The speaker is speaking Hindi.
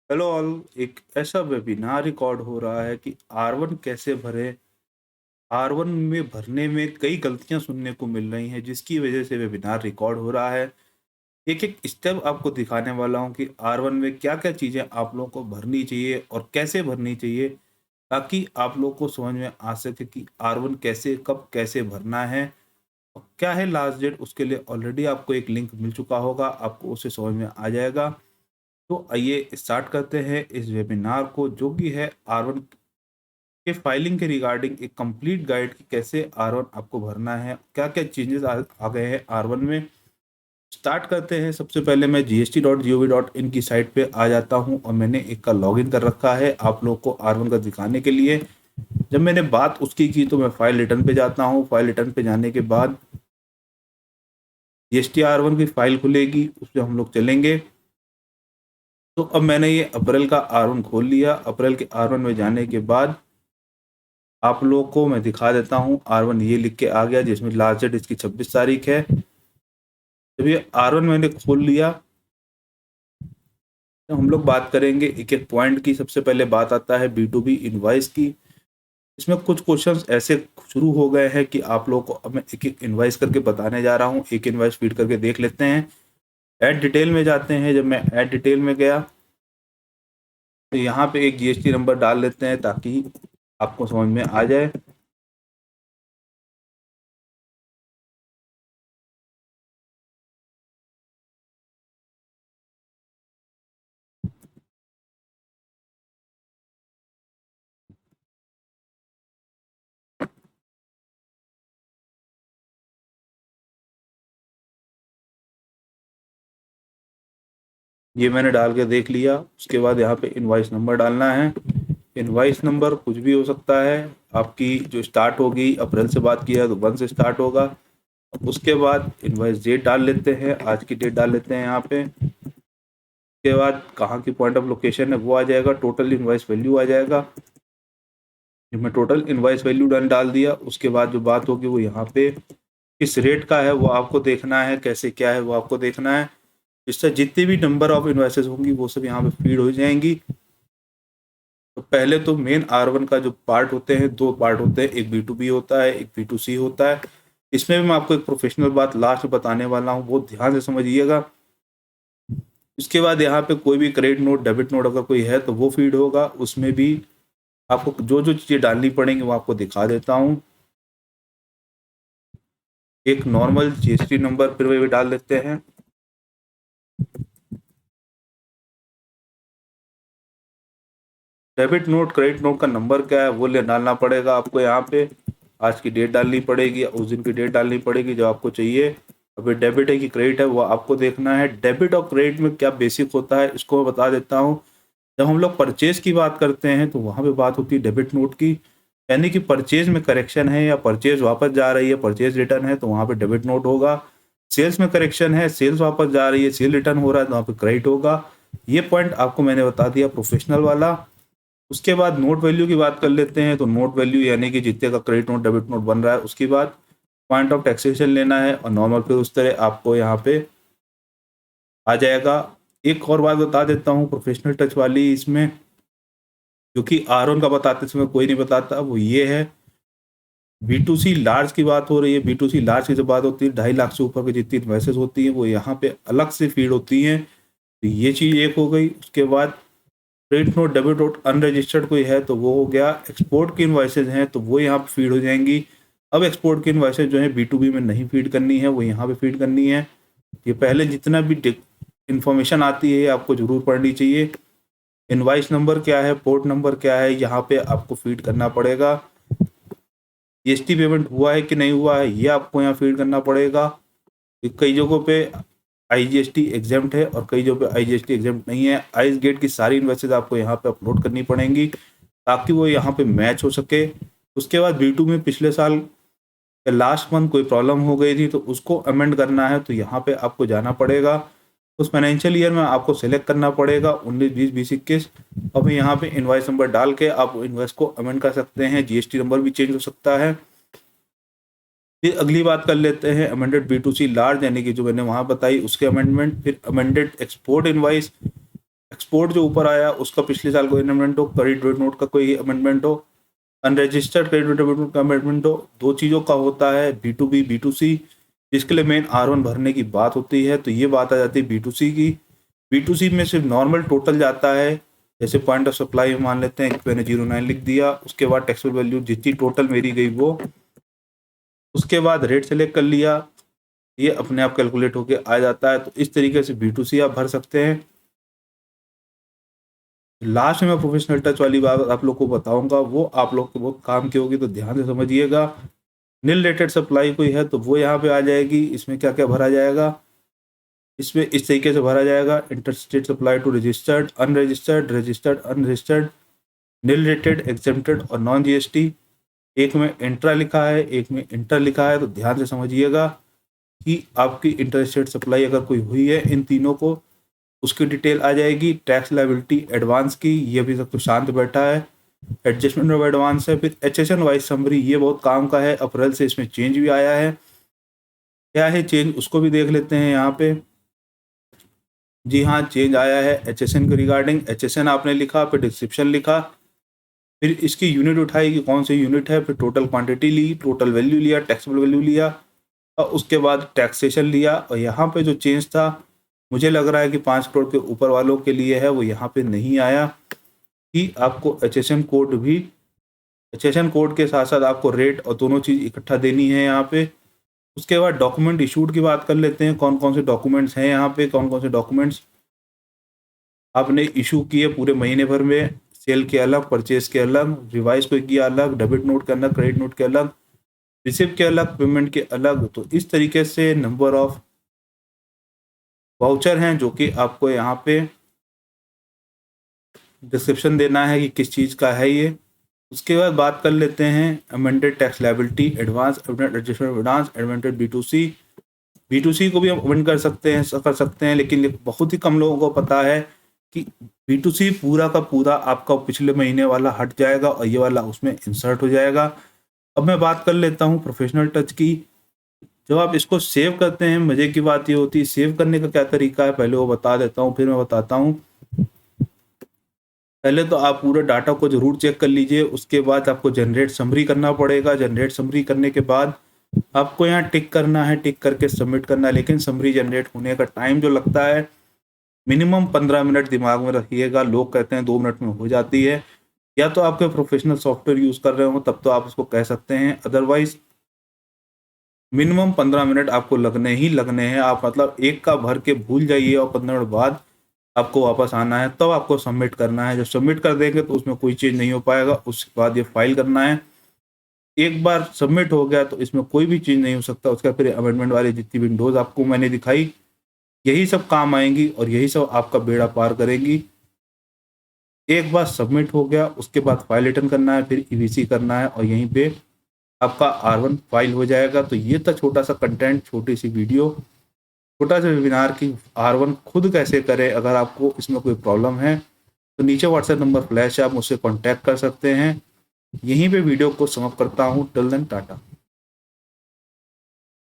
Hello all. एक ऐसा वेबिनार रिकॉर्ड हो रहा है कि आर वन कैसे भरें। आर वन में भरने में कई गलतियां सुनने को मिल रही हैं, जिसकी वजह से वेबिनार रिकॉर्ड हो रहा है। एक एक स्टेप आपको दिखाने वाला हूं कि आर वन में क्या क्या चीज़ें आप लोगों को भरनी चाहिए और कैसे भरनी चाहिए, ताकि आप लोग को समझ में आ सके कि आर वन कैसे कब कैसे भरना है और क्या है लास्ट डेट। उसके लिए ऑलरेडी आपको एक लिंक मिल चुका होगा, आपको उसे समझ में आ जाएगा। तो आइए स्टार्ट करते हैं इस वेबिनार को, जो कि है आर वन के फाइलिंग के रिगार्डिंग एक कंप्लीट गाइड कि कैसे आर वन आपको भरना है, क्या क्या चेंजेस आ गए हैं आर वन में। स्टार्ट करते हैं। सबसे पहले मैं gst.gov.in की साइट पे आ जाता हूं और मैंने एक का लॉगिन कर रखा है आप लोग को आर वन का दिखाने के लिए। जब मैंने बात उसकी की तो मैं फाइल रिटर्न पे जाता हूं। फाइल रिटर्न पे जाने के बाद GST-R1 की फाइल खुलेगी, उसमें हम लोग चलेंगे। तो अब मैंने ये अप्रैल का आर वन खोल लिया। अप्रैल के आर वन में जाने के बाद आप लोग को मैं दिखा देता हूँ। आर वन ये लिख के आ गया, जिसमें लास्ट डेट इसकी 26 तारीख है। जब ये आर वन मैंने खोल लिया तो हम लोग बात करेंगे एक एक पॉइंट की। सबसे पहले बात आता है B2B इनवाइस की। इसमें कुछ क्वेश्चंस ऐसे शुरू हो गए हैं कि आप लोगों को अब मैं एक एक इनवाइस करके बताने जा रहा हूँ। एक इनवाइस फीड करके देख लेते हैं। ऐड डिटेल में जाते हैं। जब मैं ऐड डिटेल में गया तो यहाँ पे एक GST नंबर डाल लेते हैं ताकि आपको समझ में आ जाए। ये मैंने डाल के देख लिया। उसके बाद यहाँ पे इनवाइस नंबर डालना है। इनवाइस नंबर कुछ भी हो सकता है। आपकी जो स्टार्ट होगी, अप्रैल से बात किया तो 1 से स्टार्ट होगा। उसके बाद इनवाइस डेट डाल लेते हैं, आज की डेट डाल लेते हैं यहाँ पे। उसके बाद कहाँ की पॉइंट ऑफ लोकेशन है वो आ जाएगा। टोटल इनवाइस वैल्यू आ जाएगा। जब मैं टोटल इनवाइस वैल्यू डाल दिया, उसके बाद जो बात होगी वो यहाँ पे किस रेट का है वो आपको देखना है, कैसे क्या है वो आपको देखना है। इससे जितनी भी नंबर ऑफ इनवाइसेस होंगी वो सब यहाँ पे फीड हो जाएंगी। तो पहले तो मेन आर वन का जो पार्ट होते हैं, दो पार्ट होते हैं, एक B2B होता है, एक B2C होता है। इसमें भी मैं आपको एक प्रोफेशनल बात लास्ट में बताने वाला हूँ, बहुत ध्यान से समझिएगा। उसके बाद यहाँ पे कोई भी क्रेडिट नोट डेबिट नोट अगर कोई है तो वो फीड होगा। उसमें भी आपको जो जो चीज़ें डालनी पड़ेंगी वो आपको दिखा देता हूँ। एक नॉर्मल GST नंबर फिर वही डाल देते हैं। डेबिट नोट क्रेडिट नोट का नंबर क्या है वो ले डालना पड़ेगा आपको यहाँ पे। आज की डेट डालनी पड़ेगी, उस दिन की डेट डालनी पड़ेगी जो आपको चाहिए। अभी डेबिट है कि क्रेडिट है वो आपको देखना है। डेबिट और क्रेडिट में क्या बेसिक होता है इसको मैं बता देता हूँ। जब हम लोग परचेज की बात करते हैं तो वहाँ पे बात होती है डेबिट नोट की, यानी कि परचेज में करेक्शन है या परचेज वापस जा रही है, परचेज रिटर्न है तो वहाँ पे डेबिट नोट होगा। सेल्स में करेक्शन है, सेल्स वापस जा रही है, सेल रिटर्न हो रहा है तो वहाँ पे क्रेडिट होगा। ये पॉइंट आपको मैंने बता दिया प्रोफेशनल वाला। उसके बाद नोट वैल्यू की बात कर लेते हैं। तो नोट वैल्यू यानी कि जितने का क्रेडिट नोट डेबिट नोट बन रहा है उसके बाद पॉइंट ऑफ टैक्सेशन लेना है और नॉर्मल फिर उस तरह आपको यहाँ पे आ जाएगा। एक और बात बता देता हूँ प्रोफेशनल टच वाली इसमें, क्योंकि आर वन का बताते समय कोई नहीं बताता, वो ये है B2C लार्ज की बात हो रही है। B2C लार्ज की जब बात होती है 2.5 लाख से ऊपर की जितनी इन्वेस्टेस होती हैं वो यहाँ पे अलग से फीड होती हैं। तो ये चीज़ एक हो गई। उसके बाद credit note debit note unregistered कोई है तो वो हो गया। एक्सपोर्ट की इन्वाइसेज हैं तो वो यहाँ पे फीड हो जाएंगी। अब एक्सपोर्ट की इन्वाइसेज जो है B2B में नहीं फीड करनी है, वो यहाँ पे फीड करनी है। ये पहले जितना भी इंफॉर्मेशन आती है आपको जरूर पढ़नी चाहिए। इनवाइस नंबर क्या है, पोर्ट नंबर क्या है, यहाँ पे आपको फीड करना पड़ेगा। GST पेमेंट हुआ है कि नहीं हुआ है ये आपको यहाँ फीड करना पड़ेगा। कई जगहों पे IGST एग्जाम्प्ट है और कई जगहों पे IGST एग्जाम्प्ट नहीं है। आइस गेट की सारी इन्वेस्टेज आपको यहाँ पे अपलोड करनी पड़ेंगी ताकि वो यहाँ पे मैच हो सके। उसके बाद B2 में पिछले साल या लास्ट मंथ कोई प्रॉब्लम हो गई थी तो उसको अमेंड करना है तो यहाँ पे आपको जाना पड़ेगा। उस फाइनेंशियल ईयर में आपको सेलेक्ट करना पड़ेगा 19, 20, 20, 21। अब यहाँ पे इनवाइस नंबर डाल के आप इनवाइस को अमेंड कर सकते हैं। GST नंबर भी चेंज हो सकता है। फिर अगली बात कर लेते हैं अमेंडेड B2C लार्ज, यानी कि जो मैंने वहां बताई उसके अमेंडमेंट। फिर अमेंडेड एक्सपोर्ट इनवाइस, एक्सपोर्ट जो ऊपर आया उसका पिछले साल कोई अमेंडमेंट हो, क्रेडिट डेबिट नोट का कोई अमेंडमेंट हो, अनरजिस्टर्ड क्रेडिट डेबिट नोट का अमेंडमेंट हो, दो चीज़ों का होता है B2B B2C, जिसके लिए मेन R1 भरने की बात होती है। तो ये बात आ जाती है B2C की। B2C में सिर्फ नॉर्मल टोटल जाता है, जैसे पॉइंट ऑफ सप्लाई मान लेते हैं कि मैंने 09 लिख दिया, उसके बाद टैक्सेबल वैल्यू जितनी टोटल मेरी गई वो, उसके बाद रेट सेलेक्ट कर लिया, ये अपने आप कैलकुलेट होके आ जाता है। तो इस तरीके से B2C आप भर सकते हैं। लास्ट में मैं प्रोफेशनल टच वाली बात आप लोग को बताऊंगा, वो आप लोग को बहुत काम की होगी, तो ध्यान से समझिएगा। नील रेटेड सप्लाई कोई है तो वो यहाँ पे आ जाएगी। इसमें क्या क्या भरा जाएगा, इसमें इस तरीके से भरा जाएगा, interstate supply to registered, unregistered, registered, unregistered, nil rated, exempted और नॉन GST। एक में इंट्रा लिखा है, एक में इंटर लिखा है। तो ध्यान से समझिएगा कि आपकी इंटरस्टेट सप्लाई अगर कोई हुई है इन तीनों को, उसकी डिटेल आ जाएगी। टैक्स लायबिलिटी एडवांस की, ये अभी तक तो शांत बैठा है, एडजस्टमेंट ऑफ एडवांस है। फिर HSN वाइज समरी, ये बहुत काम का है, अप्रैल से इसमें चेंज भी आया है। क्या है चेंज उसको भी देख लेते हैं यहाँ पे। जी हाँ, चेंज आया है HSN के रिगार्डिंग। HSN आपने लिखा, फिर डिस्क्रिप्शन लिखा, फिर इसकी यूनिट उठाई कि कौन सी यूनिट है, फिर टोटल क्वांटिटी ली, टोटल वैल्यू लिया, टैक्सेबल वैल्यू लिया, और उसके बाद टैक्सेशन लिया। और यहाँ पे जो चेंज था, मुझे लग रहा है कि 5 करोड़ के ऊपर वालों के लिए है, वो यहाँ पे नहीं आया कि आपको HSN कोड के साथ साथ आपको रेट और दोनों चीज़ इकट्ठा देनी है यहाँ पे। उसके बाद डॉक्यूमेंट इशूड की बात कर लेते हैं, कौन कौन से डॉक्यूमेंट्स हैं यहाँ पे, कौन कौन से डॉक्यूमेंट्स आपने इशू किए पूरे महीने भर में। सेल के अलग, परचेज के अलग, रिवाइज को किया अलग, डेबिट नोट के अलग, क्रेडिट नोट के अलग, रिसिप्ट के अलग, पेमेंट के अलग। तो इस तरीके से नंबर ऑफ वाउचर हैं जो कि आपको यहाँ पे डिस्क्रिप्शन देना है कि किस चीज़ का है ये। उसके बाद बात कर लेते हैं amended tax liability, advance, adjustment advance, amended B2C को भी हम अमेंड कर सकते हैं, लेकिन बहुत ही कम लोगों को पता है कि B2C पूरा का पूरा आपका पिछले महीने वाला हट जाएगा और ये वाला उसमें इंसर्ट हो जाएगा। अब मैं बात कर लेता हूँ प्रोफेशनल टच की। जब आप इसको सेव करते हैं, मजे की बात ये होती है, सेव करने का क्या तरीका है पहले वो बता देता हूँ, फिर मैं बताता हूँ। पहले तो आप पूरे डाटा को जरूर चेक कर लीजिए, उसके बाद आपको जनरेट समरी करना पड़ेगा। जनरेट समरी करने के बाद आपको यहाँ टिक करना है, टिक करके सबमिट करना है। लेकिन समरी जनरेट होने का टाइम जो लगता है मिनिमम 15 मिनट दिमाग में रखिएगा। लोग कहते हैं 2 मिनट में हो जाती है, या तो आपके प्रोफेशनल सॉफ्टवेयर यूज़ कर रहे हो तब तो आप उसको कह सकते हैं, अदरवाइज मिनिमम 15 मिनट आपको लगने ही लगने हैं। आप मतलब एक का भर के भूल जाइए और 15 मिनट बाद आपको वापस आना है, तब आपको सबमिट करना है। जब सबमिट कर देंगे तो उसमें कोई चेंज नहीं हो पाएगा। उसके बाद ये फाइल करना है। एक बार सबमिट हो गया तो इसमें कोई भी चेंज नहीं हो सकता। उसका फिर अमेंडमेंट वाली जितनी विंडोज़ आपको मैंने दिखाई, यही सब काम आएंगी और यही सब आपका बेड़ा पार करेंगी। एक बार सबमिट हो गया, उसके बाद फाइल रिटर्न करना है, फिर EVC करना है और यहीं पे आपका R1 फाइल हो जाएगा। तो ये था छोटा सा कंटेंट, छोटी सी वीडियो, छोटा सा वेबिनार की R1 खुद कैसे करें। अगर आपको इसमें कोई प्रॉब्लम है तो नीचे व्हाट्सएप नंबर फ्लैश है, आप मुझसे कॉन्टैक्ट कर सकते हैं। यहीं पे वीडियो को समाप्त करता हूँ। Till then Tata.